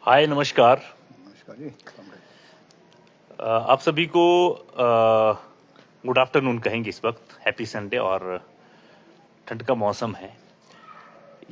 हाय, नमस्कार। नमस्कार जी। आप सभी को गुड आफ्टरनून कहेंगे। इस वक्त हैप्पी संडे और ठंड का मौसम है।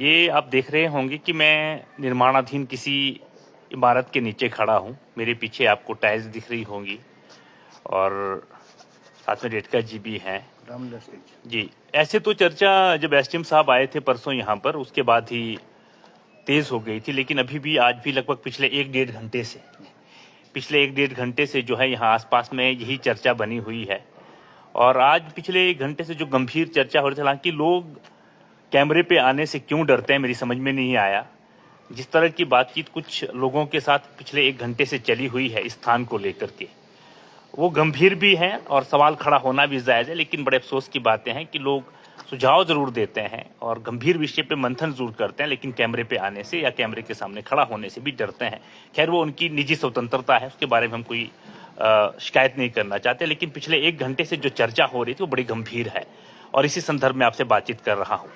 ये आप देख रहे होंगे कि मैं निर्माणाधीन किसी इमारत के नीचे खड़ा हूँ। मेरे पीछे आपको टाइल्स दिख रही होंगी और साथ में रेडका जी भी हैं। रामलीला स्टेज। जी, ऐसे तो चर्चा जब एसडीएम साहब आए थे परसों यहाँ पर, उसके बाद ही तेज हो गई थी, लेकिन अभी भी आज भी लगभग पिछले एक डेढ़ घंटे से जो है यहाँ आसपास में यही चर्चा बनी हुई है। और आज पिछले एक घंटे से जो गंभीर चर्चा हो रही थी, हालांकि लोग कैमरे पे आने से क्यों डरते हैं मेरी समझ में नहीं आया। जिस तरह की बातचीत कुछ लोगों के साथ पिछले एक घंटे से चली हुई है इस स्थान को लेकर के, वो गंभीर भी है और सवाल खड़ा होना भी जायज़ है। लेकिन बड़े अफसोस की बातें हैं कि लोग सुझाव जरूर देते हैं और गंभीर विषय पे मंथन जरूर करते हैं, लेकिन कैमरे पे आने से या कैमरे के सामने खड़ा होने से भी डरते हैं। खैर, वो उनकी निजी स्वतंत्रता है, उसके बारे में हम कोई शिकायत नहीं करना चाहते। लेकिन पिछले एक घंटे से जो चर्चा हो रही थी वो बड़ी गंभीर है और इसी संदर्भ में आपसे बातचीत कर रहा हूँ।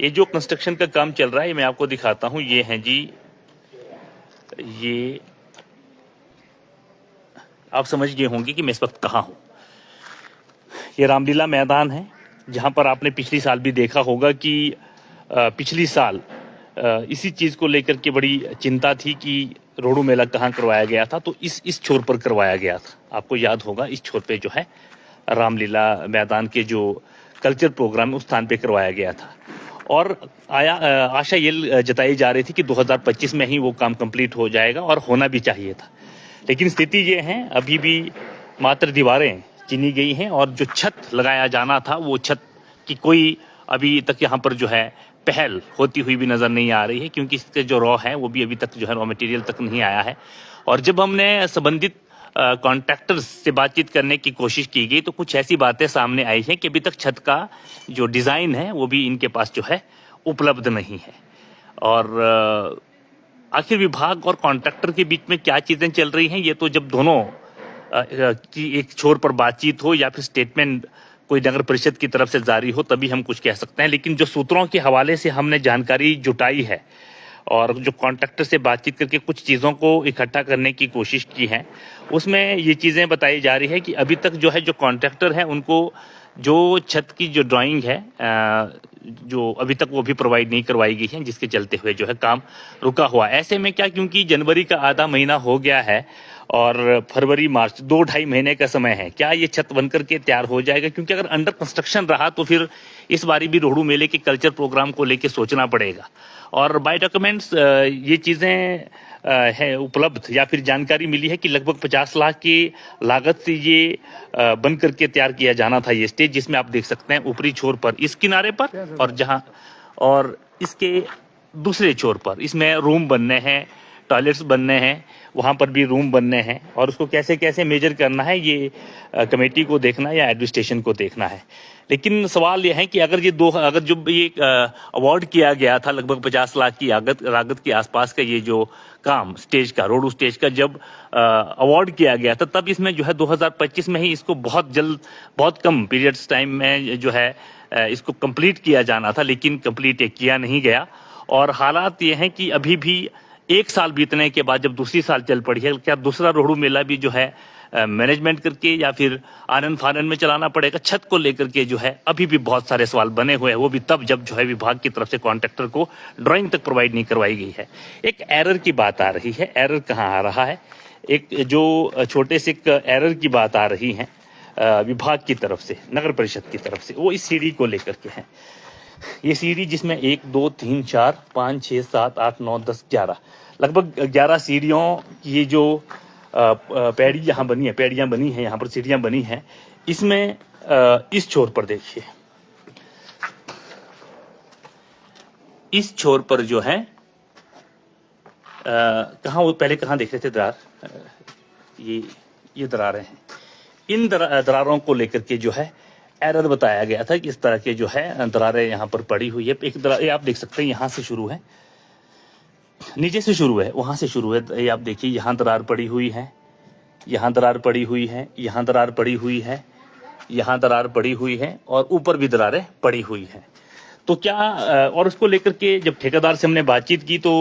ये जो कंस्ट्रक्शन का काम चल रहा है, ये मैं आपको दिखाता हूँ। ये है जी, ये आप समझ गए होंगे कि मैं इस वक्त कहाँ हूँ। ये रामलीला मैदान है, जहाँ पर आपने पिछली साल भी देखा होगा कि पिछली साल इसी चीज़ को लेकर के बड़ी चिंता थी कि रोडू मेला कहाँ करवाया गया था, तो इस छोर पर करवाया गया था। आपको याद होगा, इस छोर पे जो है रामलीला मैदान के जो कल्चर प्रोग्राम उस स्थान पे करवाया गया था। और आशा ये जताई जा रही थी कि 2025 में ही वो काम कंप्लीट हो जाएगा और होना भी चाहिए था। लेकिन स्थिति ये है, अभी भी मात्र दीवारें चीनी गई हैं और जो छत लगाया जाना था, वो छत की कोई अभी तक यहाँ पर जो है पहल होती हुई भी नज़र नहीं आ रही है, क्योंकि इसके जो रॉ है वो भी अभी तक जो है रॉ मटेरियल तक नहीं आया है। और जब हमने संबंधित कॉन्ट्रैक्टर्स से बातचीत करने की कोशिश की गई, तो कुछ ऐसी बातें सामने आई हैं कि अभी तक छत का जो डिज़ाइन है वो भी इनके पास जो है उपलब्ध नहीं है। और आखिर विभाग और कॉन्ट्रैक्टर के बीच में क्या चीज़ें चल रही हैं, ये तो जब दोनों की एक छोर पर बातचीत हो या फिर स्टेटमेंट कोई नगर परिषद की तरफ से जारी हो, तभी हम कुछ कह सकते हैं। लेकिन जो सूत्रों के हवाले से हमने जानकारी जुटाई है और जो कॉन्ट्रैक्टर से बातचीत करके कुछ चीज़ों को इकट्ठा करने की कोशिश की है, उसमें ये चीज़ें बताई जा रही है कि अभी तक जो है जो कॉन्ट्रैक्टर है उनको जो छत की जो ड्राइंग है जो अभी तक वो भी प्रोवाइड नहीं करवाई गई है, जिसके चलते हुए जो है काम रुका हुआ। ऐसे में क्या, क्योंकि जनवरी का आधा महीना हो गया है और फरवरी मार्च 2-2.5 महीने का समय है, क्या ये छत बनकर के तैयार हो जाएगा? क्योंकि अगर अंडर कंस्ट्रक्शन रहा तो फिर इस बारी भी रोहड़ू मेले के कल्चर प्रोग्राम को लेकर सोचना पड़ेगा। और बाय डॉक्यूमेंट्स ये चीज़ें है उपलब्ध या फिर जानकारी मिली है कि लगभग 50 लाख की लागत से ये बन करके तैयार किया जाना था ये स्टेज, जिसमें आप देख सकते हैं ऊपरी छोर पर इस किनारे पर और जहां और इसके दूसरे छोर पर इसमें रूम बनने हैं, टॉयलेट्स बनने हैं, वहाँ पर भी रूम बनने हैं। और उसको कैसे कैसे मेजर करना है, ये कमेटी को देखना है या एडमिनिस्ट्रेशन को देखना है। लेकिन सवाल यह है कि अगर जो ये अवार्ड किया गया था लगभग 50 लाख की लागत के आसपास का ये जो काम स्टेज का, रोडू स्टेज का जब अवार्ड किया गया था, तब इसमें जो है 2025 में ही इसको बहुत जल्द, बहुत कम पीरियड्स टाइम में जो है इसको कंप्लीट किया जाना था, लेकिन कंप्लीट किया नहीं गया। और हालात ये हैं कि अभी भी एक साल बीतने के बाद जब दूसरी साल चल पड़ी है, क्या दूसरा रोहड़ू मेला भी जो है मैनेजमेंट करके या फिर आनंद फानन में चलाना पड़ेगा? छत को लेकर के जो है अभी भी बहुत सारे सवाल बने हुए हैं, वो भी तब जब जो है विभाग की तरफ से कॉन्ट्रैक्टर को ड्राइंग तक प्रोवाइड नहीं करवाई गई है। एक एरर की बात आ रही है। एरर कहाँ आ रहा है? एक जो छोटे से एक एरर की बात आ रही है विभाग की तरफ से, नगर परिषद की तरफ से, वो इस सीढ़ी को लेकर के है। ये सीढ़ी जिसमें 1 2 3 4 5 6 7 8 9 10 11 लगभग 11 सीढ़ियों की ये जो पैड़ी यहाँ बनी है, पैड़ियाँ बनी हैं, यहाँ पर सीढ़ियाँ बनी हैं, इसमें इस छोर पर देखिए, इस छोर पर जो है कहाँ, वो पहले कहाँ देख रहे थे दरार, ये दरारें हैं। इन दरारों को लेकर के जो है एरर बताया गया था कि इस तरह के जो है दरारें यहाँ पर पड़ी हुई है। एक दरार ये आप देख सकते हैं, यहाँ से शुरू है, नीचे से शुरू है, वहाँ से शुरू है। ये आप देखिए, यहाँ दरार पड़ी हुई है, यहाँ दरार पड़ी हुई है, यहाँ दरार पड़ी हुई है, यहाँ दरार पड़ी हुई है और ऊपर भी दरारें पड़ी हुई हैं। तो क्या और उसको लेकर के जब ठेकेदार से हमने बातचीत की तो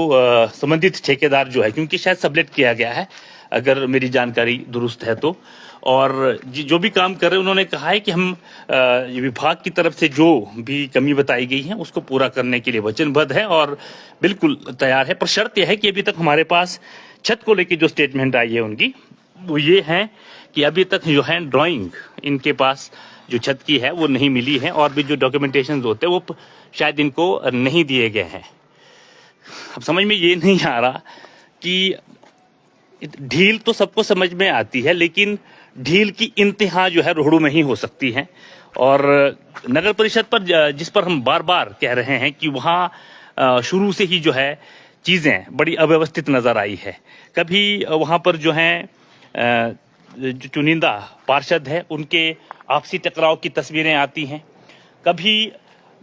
संबंधित ठेकेदार जो है, क्योंकि शायद सबलेट किया गया है अगर मेरी जानकारी दुरुस्त है तो, और जो भी काम कर रहे हैं उन्होंने कहा है कि हम विभाग की तरफ से जो भी कमी बताई गई है उसको पूरा करने के लिए वचनबद्ध है और बिल्कुल तैयार है। पर शर्त यह है कि अभी तक हमारे पास छत को लेकर जो स्टेटमेंट आई है उनकी, वो ये है कि अभी तक जो है ड्राइंग इनके पास जो छत की है वो नहीं मिली है, और भी जो डॉक्यूमेंटेशन होते हैं वो शायद इनको नहीं दिए गए हैं। अब समझ में ये नहीं आ रहा कि ढील तो सबको समझ में आती है, लेकिन ढील की इंतहा जो है रोहड़ू में ही हो सकती है। और नगर परिषद पर जिस पर हम बार बार कह रहे हैं कि वहाँ शुरू से ही जो है चीज़ें बड़ी अव्यवस्थित नज़र आई है। कभी वहाँ पर जो है जो चुनिंदा पार्षद है उनके आपसी टकराव की तस्वीरें आती हैं, कभी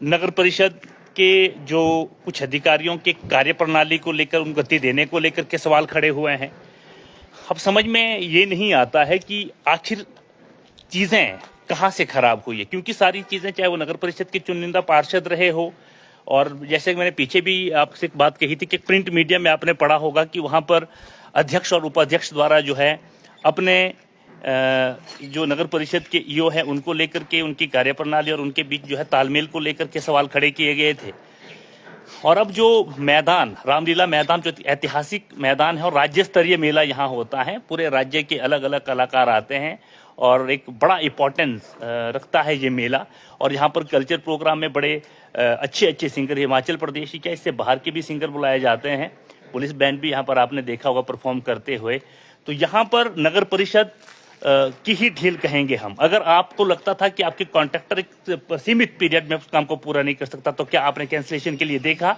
नगर परिषद के जो कुछ अधिकारियों के कार्यप्रणाली को लेकर, उन गति देने को लेकर के सवाल खड़े हुए हैं। अब समझ में ये नहीं आता है कि आखिर चीज़ें कहाँ से खराब हुई है, क्योंकि सारी चीज़ें चाहे वो नगर परिषद के चुनिंदा पार्षद रहे हो, और जैसे मैंने पीछे भी आपसे एक बात कही थी कि प्रिंट मीडिया में आपने पढ़ा होगा कि वहाँ पर अध्यक्ष और उपाध्यक्ष द्वारा जो है अपने जो नगर परिषद के ईओ है उनको लेकर के, उनकी कार्यप्रणाली और उनके बीच जो है तालमेल को लेकर के सवाल खड़े किए गए थे। और अब जो मैदान, रामलीला मैदान जो ऐतिहासिक मैदान है और राज्य स्तरीय मेला यहाँ होता है, पूरे राज्य के अलग अलग कलाकार आते हैं और एक बड़ा इम्पोर्टेंस रखता है ये मेला। और यहाँ पर कल्चर प्रोग्राम में बड़े अच्छे अच्छे सिंगर, हिमाचल प्रदेश ही क्या इससे बाहर के भी सिंगर बुलाए जाते हैं। पुलिस बैंड भी यहाँ पर आपने देखा होगा परफॉर्म करते हुए। तो यहाँ पर नगर परिषद की ही ढील कहेंगे हम। अगर आपको लगता था कि आपके कॉन्ट्रैक्टर एक सीमित पीरियड में उस काम को पूरा नहीं कर सकता, तो क्या आपने कैंसिलेशन के लिए देखा?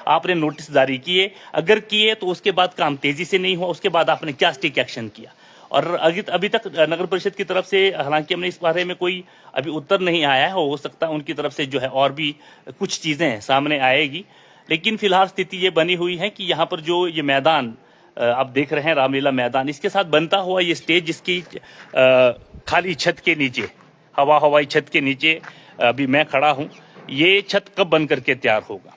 आपने नोटिस जारी किए? अगर किए तो उसके बाद काम तेजी से नहीं हुआ, उसके बाद आपने क्या स्टिक एक्शन किया? और अभी तक नगर परिषद की तरफ से हालांकि हमने इस बारे में कोई अभी उत्तर नहीं आया है, हो सकता है उनकी तरफ से जो है और भी कुछ चीज़ें सामने आएगी। लेकिन फिलहाल स्थिति ये बनी हुई है कि यहाँ पर जो ये मैदान आप देख रहे हैं, रामलीला मैदान, इसके साथ बनता हुआ ये स्टेज, जिसकी खाली छत के नीचे, हवाई छत के नीचे अभी मैं खड़ा हूँ, ये छत कब बन करके तैयार होगा?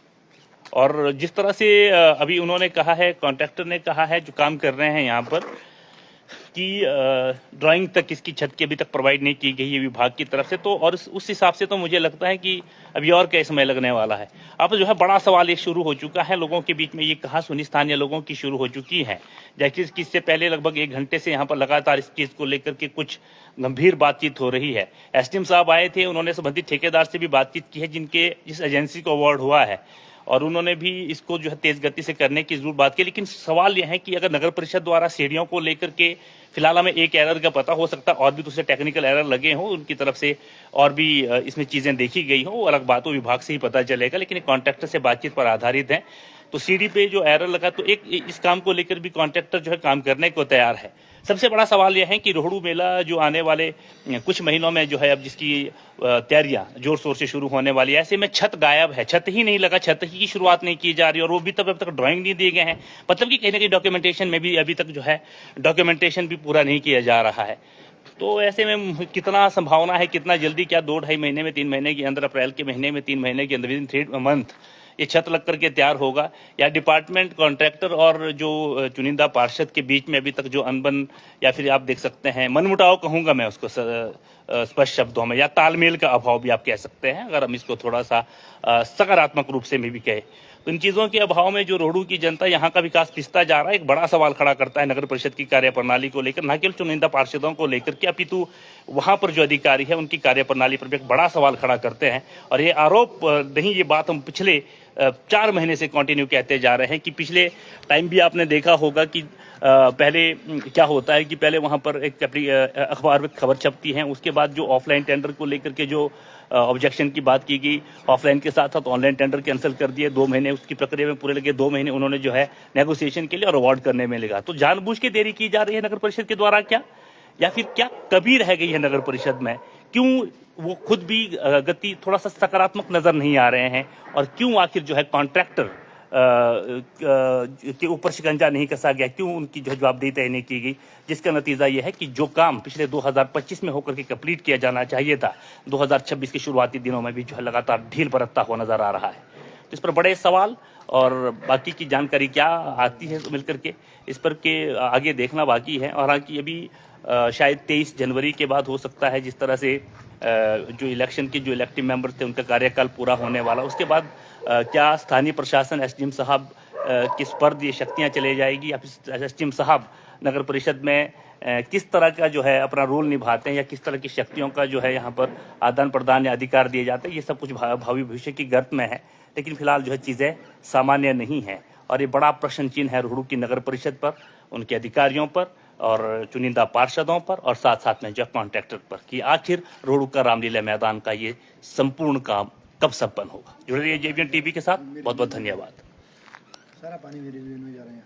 और जिस तरह से अभी उन्होंने कहा है, कॉन्ट्रैक्टर ने कहा है जो काम कर रहे हैं यहाँ पर, कि ड्राइंग तक इसकी छत की अभी तक प्रोवाइड नहीं की गई है विभाग की तरफ से, तो और उस हिसाब से तो मुझे लगता है कि अभी और क्या समय लगने वाला है। अब जो है बड़ा सवाल ये शुरू हो चुका है लोगों के बीच में, ये कहा सुनी स्थानीय लोगों की शुरू हो चुकी है, जैसे कि इससे पहले लगभग 1 घंटे से यहाँ पर लगातार इस चीज़ को लेकर के कुछ गंभीर बातचीत हो रही है। एसडीएम साहब आए थे, उन्होंने संबंधित ठेकेदार से भी बातचीत की है जिस एजेंसी को अवार्ड हुआ है, और उन्होंने भी इसको जो है तेज गति से करने की जरूर बात की। लेकिन सवाल यह है कि अगर नगर परिषद द्वारा सीढ़ियों को लेकर के फिलहाल हमें एक एरर का पता हो सकता है, और भी दूसरे टेक्निकल एरर लगे हों उनकी तरफ से, और भी इसमें चीज़ें देखी गई हों, वो अलग बात हो, विभाग से ही पता चलेगा। लेकिन कॉन्ट्रैक्टर से बातचीत पर आधारित है, तो सीढ़ी पे जो एरर लगा, तो एक इस काम को लेकर भी कॉन्ट्रैक्टर जो है काम करने को तैयार है। सबसे बड़ा सवाल यह है कि रोहड़ू मेला जो आने वाले कुछ महीनों में जो है, अब जिसकी तैयारियां जोर शोर से शुरू होने वाली है, ऐसे में छत गायब है, छत ही नहीं लगा, छत ही की शुरुआत नहीं की जा रही, और वो भी अब तक ड्राइंग नहीं दिए गए हैं। मतलब कि कहीं ना कहीं डॉक्यूमेंटेशन में भी अभी तक जो है डॉक्यूमेंटेशन भी पूरा नहीं किया जा रहा है। तो ऐसे में कितना संभावना है, कितना जल्दी, क्या 2-2.5 महीने में, 3 महीने के अंदर, अप्रैल के महीने में, 3 महीने के अंदर, विदिन 3 मंथ ये छत लग करके तैयार होगा, या डिपार्टमेंट, कॉन्ट्रैक्टर और जो चुनिंदा पार्षद के बीच में अभी तक जो अनबन, या फिर आप देख सकते हैं मनमुटाव कहूँगा मैं उसको स्पष्ट शब्दों में, या तालमेल का अभाव भी आप कह सकते हैं, अगर हम इसको थोड़ा सा सकारात्मक रूप से भी कहें, तो इन चीज़ों के अभाव में जो रोहड़ू की जनता यहाँ का विकास पिसता जा रहा है, एक बड़ा सवाल खड़ा करता है नगर परिषद की कार्यप्रणाली को लेकर, न केवल चुनिंदा पार्षदों को लेकर के, अपितु वहाँ पर जो अधिकारी है उनकी कार्यप्रणाली पर भी एक बड़ा सवाल खड़ा करते हैं। और ये आरोप नहीं, ये बात हम पिछले 4 महीने से कंटिन्यू कहते जा रहे हैं कि पिछले टाइम भी आपने देखा होगा कि पहले क्या होता है कि पहले वहाँ पर एक अखबार में खबर छपती है, उसके बाद जो ऑफलाइन टेंडर को लेकर के जो ऑब्जेक्शन की बात की गई, ऑफलाइन के साथ साथ ऑनलाइन टेंडर कैंसिल कर दिए, 2 महीने उसकी प्रक्रिया में पूरे लगे, 2 महीने उन्होंने जो है नेगोशिएशन के लिए और अवार्ड करने में लगा। तो जानबूझ के देरी की जा रही है नगर परिषद के द्वारा क्या, या फिर क्या कमी रह गई है नगर परिषद में? क्यों वो खुद भी गति थोड़ा सा सकारात्मक नजर नहीं आ रहे हैं, और क्यों आखिर जो है कॉन्ट्रैक्टर के ऊपर शिकंजा नहीं कसा गया, क्यों उनकी जो जवाबदेही तय नहीं की गई, जिसका नतीजा यह है कि जो काम पिछले 2025 में होकर के कंप्लीट किया जाना चाहिए था, 2026 के शुरुआती दिनों में भी जो है लगातार ढील बरतता हुआ नजर आ रहा है। तो इस पर बड़े सवाल और बाकी की जानकारी क्या आती है मिलकर के इस पर के आगे देखना बाकी है। और हालांकि अभी शायद 23 जनवरी के बाद हो सकता है, जिस तरह से जो इलेक्शन के जो इलेक्टिव मेंबर थे उनका कार्यकाल पूरा होने वाला, उसके बाद क्या स्थानीय प्रशासन एसडीएम साहब किस पर ये शक्तियां चले जाएगी, या फिर एसडीएम साहब नगर परिषद में किस तरह का जो है अपना रोल निभाते हैं, या किस तरह की शक्तियों का जो है यहाँ पर आदान प्रदान या अधिकार दिए जाते हैं, ये सब कुछ भावी भविष्य की गर्त में है। लेकिन फिलहाल जो है चीज़ें सामान्य नहीं है और ये बड़ा प्रश्न चिन्ह है रोहड़ू की नगर परिषद पर, उनके अधिकारियों पर और चुनिंदा पार्षदों पर और साथ साथ में जो कॉन्ट्रैक्टर पर, कि आखिर रोहड़ू का रामलीला मैदान का ये संपूर्ण काम कब संपन्न होगा। जुड़े रहिए जेबीएन टीवी के साथ। बहुत बहुत धन्यवाद। सारा पानी मेरे लिए में जा रहे हैं।